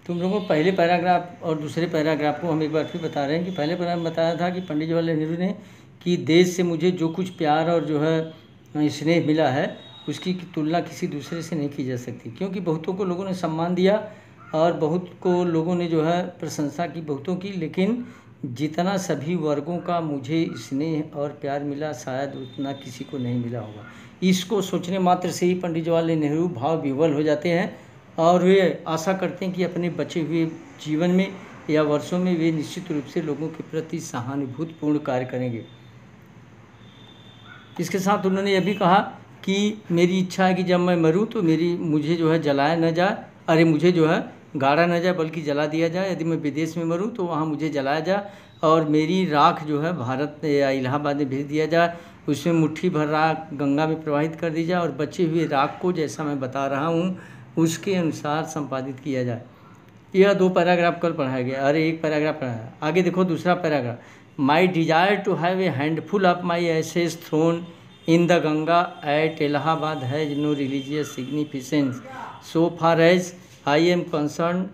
तुम लोगों को पहले पैराग्राफ और दूसरे पैराग्राफ को हम एक बार फिर बता रहे हैं कि पहले पैराग्राफ में बताया था कि पंडित जवाहरलाल नेहरू ने कि देश से मुझे जो कुछ प्यार और जो है स्नेह मिला है उसकी तुलना किसी दूसरे से नहीं की जा सकती, क्योंकि बहुतों को लोगों ने सम्मान दिया और बहुत को लोगों ने जो है प्रशंसा की बहुतों की, लेकिन जितना सभी वर्गों का मुझे स्नेह और प्यार मिला शायद उतना किसी को नहीं मिला होगा। इसको सोचने मात्र से ही पंडित जवाहरलाल नेहरू भाव विह्वल हो जाते हैं और वे आशा करते हैं कि अपने बचे हुए जीवन में या वर्षों में वे निश्चित रूप से लोगों के प्रति सहानुभूतिपूर्ण कार्य करेंगे। इसके साथ उन्होंने यह भी कहा कि मेरी इच्छा है कि जब मैं मरूं तो मुझे जो है जलाया न जाए, मुझे जो है गाड़ा न जाए बल्कि जला दिया जाए। यदि मैं विदेश में मरूं तो वहाँ मुझे जलाया जाए और मेरी राख जो है भारत या इलाहाबाद में भेज दिया जाए, उसमें मुट्ठी भर राख गंगा में प्रवाहित कर दी जाए और बचे हुए राख को जैसा मैं बता रहा हूँ उसके अनुसार संपादित किया जाए। यह 2 पैराग्राफ कल पढ़ाया गया। एक पैराग्राफ पढ़ाया। आगे देखो दूसरा paragraph, my desire to have a handful of my ashes thrown in the Ganga at Allahabad has no religious significance so far as I am concerned.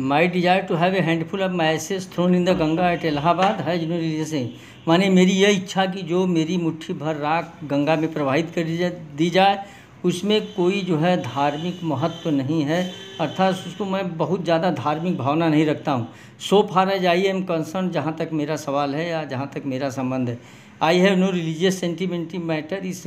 My desire to have a handful of my ashes thrown in the Ganga at Allahabad has no religious, माने मेरी यह इच्छा कि जो मेरी मुट्ठी भर राख गंगा में प्रवाहित कर दी जाए उसमें कोई जो है धार्मिक महत्व तो नहीं है, अर्थात उसको मैं बहुत ज़्यादा धार्मिक भावना नहीं रखता हूँ। So far as I am concerned, जहाँ तक मेरा सवाल है या जहाँ तक मेरा संबंध है, I have no religious sentiment matter, इस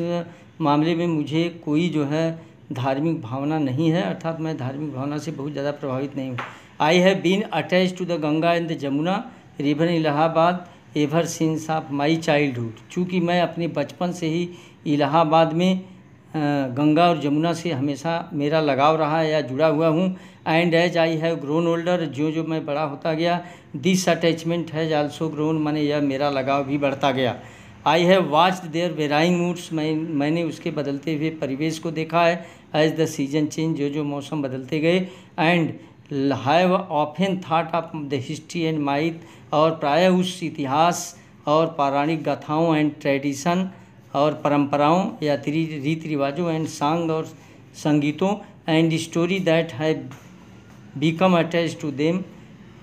मामले में मुझे कोई जो है धार्मिक भावना नहीं है, अर्थात मैं धार्मिक भावना से बहुत ज़्यादा प्रभावित नहीं हूँ। I have been attach to the Ganga and the Jamuna river in Allahabad ever since of my childhood, चूँकि मैं अपने बचपन से ही इलाहाबाद में गंगा और जमुना से हमेशा मेरा लगाव रहा है या जुड़ा हुआ हूँ। And as I have grown older, जो मैं बड़ा होता गया, this attachment has also grown, माने यह मेरा लगाव भी बढ़ता गया। I have watched their varying moods, मैंने उसके बदलते हुए परिवेश को देखा है। एज द सीजन चेंज, जो मौसम बदलते गए। And have often thought of the history and माइथ, और प्रायः उस इतिहास और पौराणिक गाथाओं एंड ट्रेडिशन और परंपराओं या रीति रिवाजों एंड सॉन्ग और संगीतों and story that have become attach to them,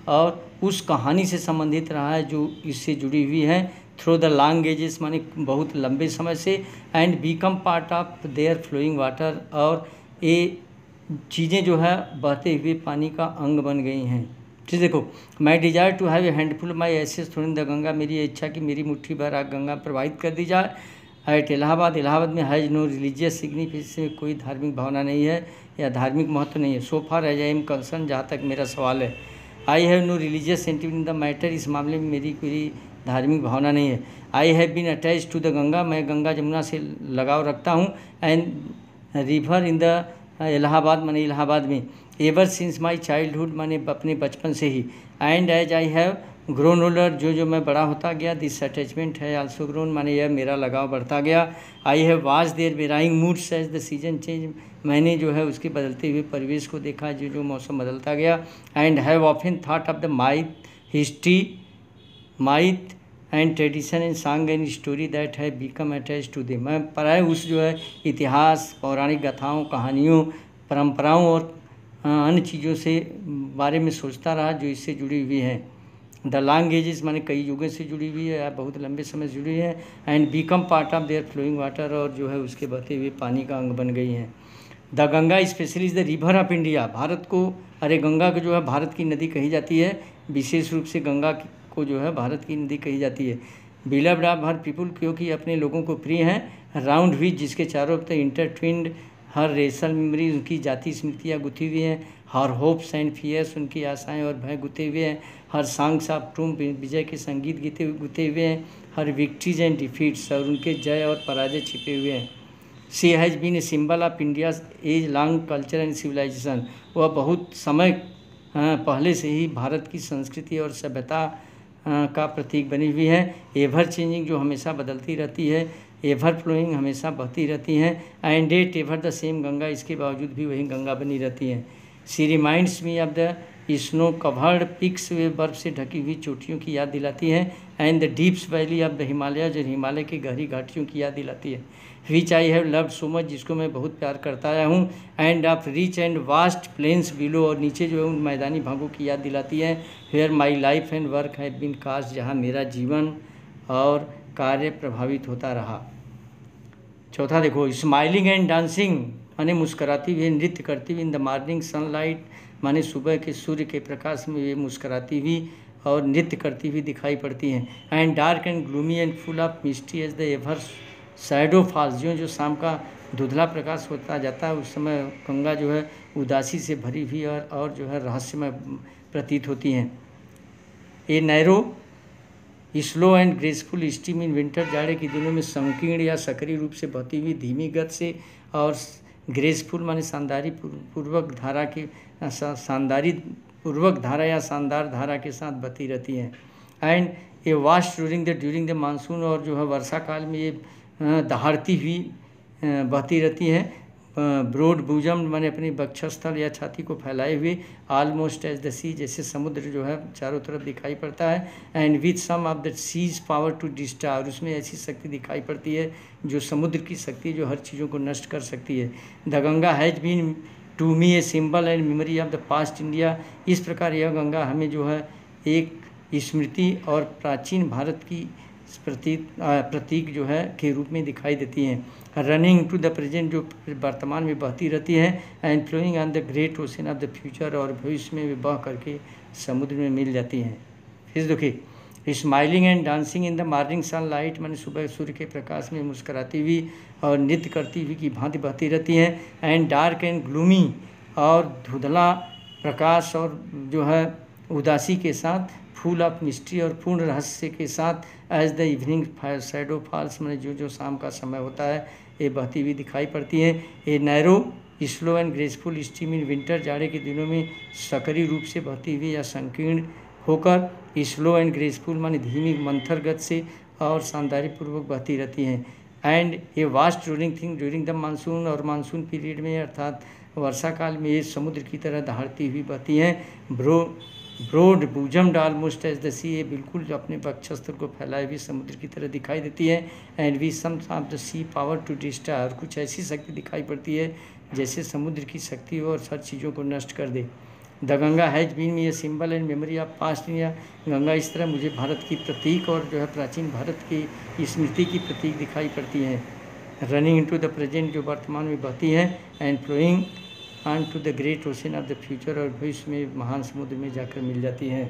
और उस कहानी से संबंधित रहा है जो इससे जुड़ी हुई है। थ्रू द लॉन्ग एजेस, माने बहुत लंबे समय से। And become part of their flowing water, और ये चीज़ें जो है बहते हुए पानी का अंग बन गई हैं। ठीक, देखो, my desire to have a handful my ashes thrown in the Ganga, मेरी इच्छा कि मेरी मुट्ठी भर आग गंगा प्रवाहित कर दी जाए। एट इलाहाबाद में हैज नो रिलीजियस सिग्निफिकेंस, कोई धार्मिक भावना नहीं है या धार्मिक महत्व नहीं है। So far as I am concerned, जहाँ तक मेरा सवाल है। I have no religious sentiment in the matter, इस मामले में मेरी कोई धार्मिक भावना नहीं है। I have been attach to the Ganga, मैं गंगा जमुना से लगाव रखता हूँ। And river in the Allahabad, माने इलाहाबाद में। एवर सिंस माई चाइल्डहुड, माने अपने बचपन से ही। And as I have grown older, जो मैं बड़ा होता गया, this attachment has also grown, माने यह मेरा लगाव बढ़ता गया। I have watched their varying moods as the season change, मैंने जो है उसके बदलते हुए परिवेश को देखा जो मौसम बदलता गया। And have often thought of the history myth and tradition and song and story that have become attach to them, मैं प्राय उस जो है इतिहास, पौराणिक गाथाओं, कहानियों, परंपराओं और अन्य चीज़ों से बारे में सोचता रहा जो इससे जुड़ी हुई हैं। द लॉन्ग एजेस, माने कई युगों से जुड़ी हुई है या बहुत लंबे समय से जुड़ी है। And become part of their flowing water, और जो है उसके बहते हुए पानी का अंग बन गई हैं। The Ganga specially is the river of India, Bharat को, गंगा को जो है भारत की नदी कही जाती है, विशेष रूप से गंगा को जो है भारत की नदी कही जाती है। बिलव्ड ऑफ हर पीपुल, क्योंकि अपने लोगों को प्रिय हैं। राउंड विच, जिसके चारों तरफ इंटरट्विन्ड हर रेशल मेमोरीज, उनकी जाति स्मृतियाँ गुथी हुई हैं। हर होप्स एंड फियर्स, उनकी आशाएं और भय गुथे हुए हैं। हर सॉन्ग्स ऑफ ट्रूम्प, विजय के संगीत गुथे हुए हैं। हर विक्ट्रीज एंड डिफीट्स, और उनके जय और पराजय छिपे हुए हैं। She has been a symbol of India's age long culture and civilisation, वह बहुत समय पहले से ही भारत की संस्कृति और सभ्यता का प्रतीक बनी हुई है। एवर चेंजिंग, जो हमेशा बदलती रहती है। एवर फ्लोइंग, हमेशा बहती रहती हैं। And at ever the same Ganga, इसके बावजूद भी वही गंगा बनी रहती हैं। She reminds me of the snow covered peaks वे बर्फ से ढकी हुई चोटियों की याद दिलाती हैं। And the deeps valley of the Himalaya, जो हिमालय की गहरी घाटियों की याद दिलाती है। Which I have loved so much, जिसको मैं बहुत प्यार करता आया हूँ। And of rich and vast planes below, और नीचे जो है उन मैदानी भागों की याद दिलाती है। Where my life and work have been cast, जहाँ मेरा जीवन और कार्य प्रभावित होता रहा। चौथा देखो, स्माइलिंग एंड डांसिंग माने मुस्कराती हुई, नृत्य करती हुई। इन द मॉर्निंग सनलाइट माने सुबह के सूर्य के प्रकाश में वे मुस्कराती हुई और नृत्य करती हुई दिखाई पड़ती हैं। And dark and gloomy and full of mystery as the ever shadow falls, जो शाम का धुंधला प्रकाश होता जाता है उस समय गंगा जो है उदासी से भरी हुई और जो है रहस्यमय प्रतीत होती हैं। A narrow slow and graceful stream in winter, जाड़े के दिनों में संकीर्ण या सक्रिय रूप से बहती हुई धीमी गति से और ग्रेसफुल माने शानदारी पूर्वक धारा की धारा या शानदार धारा के साथ बहती रहती हैं। And a vast during the monsoon, और जो है वर्षा काल में ये दहाड़ती हुई बहती रहती हैं। ब्रॉड बूजम माने अपनी वक्षस्थल या छाती को फैलाए हुए। ऑलमोस्ट एज द सी, जैसे समुद्र जो है चारों तरफ दिखाई पड़ता है। And with some of the sea's power to destroy, उसमें ऐसी शक्ति दिखाई पड़ती है जो समुद्र की शक्ति जो हर चीज़ों को नष्ट कर सकती है। The Ganga has been to me a symbol and memory of the past India, इस प्रकार यह गंगा हमें जो है एक स्मृति और प्राचीन भारत की प्रतीक जो है के रूप में दिखाई देती हैं। रनिंग टू द प्रेजेंट, जो वर्तमान में बहती रहती है। And flowing on the great ocean of the future, और भविष्य में वे बह करके समुद्र में मिल जाती हैं। फिर देखिए, smiling and dancing in the morning sunlight, माने सुबह सूर्य के प्रकाश में मुस्कराती हुई और नृत्य करती हुई की भांति बहती रहती हैं। एंड डार्क एंड ग्लूमी, और धुंधला प्रकाश और जो है उदासी के साथ, फुल ऑफ मिस्ट्री और पूर्ण रहस्य के साथ। As the evening shadow falls, मैंने जो शाम का समय होता है ये बहती हुई दिखाई पड़ती है। A narrow slow and graceful stream in winter, जाड़े के दिनों में सक्रिय रूप से बहती हुई या संकीर्ण होकर स्लो एंड ग्रेसफुल माने धीमी मंथर गति से और शानदारी पूर्वक बहती रहती हैं। And a vast rolling thing during the monsoon, और मानसून पीरियड में अर्थात वर्षा काल में ये समुद्र की तरह दहाड़ती हुई बहती हैं। ब्रॉड बूजम्ड ऑलमोस्ट एज द सी, ये बिल्कुल जो अपने वक्षस्थल को फैलाए हुए समुद्र की तरह दिखाई देती है। And we some of the sea power to destroy, और कुछ ऐसी शक्ति दिखाई पड़ती है जैसे समुद्र की शक्ति हो और हर चीज़ों को नष्ट कर दे। The Ganga has been me a symbol and memory of past India, Ganga इस तरह मुझे भारत की प्रतीक और जो है प्राचीन भारत की स्मृति की प्रतीक दिखाई पड़ती है। रनिंग इनटू द प्रेजेंट, जो वर्तमान में बहती है। And flowing on to the great ocean of the future, और भविष्य में महान समुद्र में जाकर मिल जाती हैं।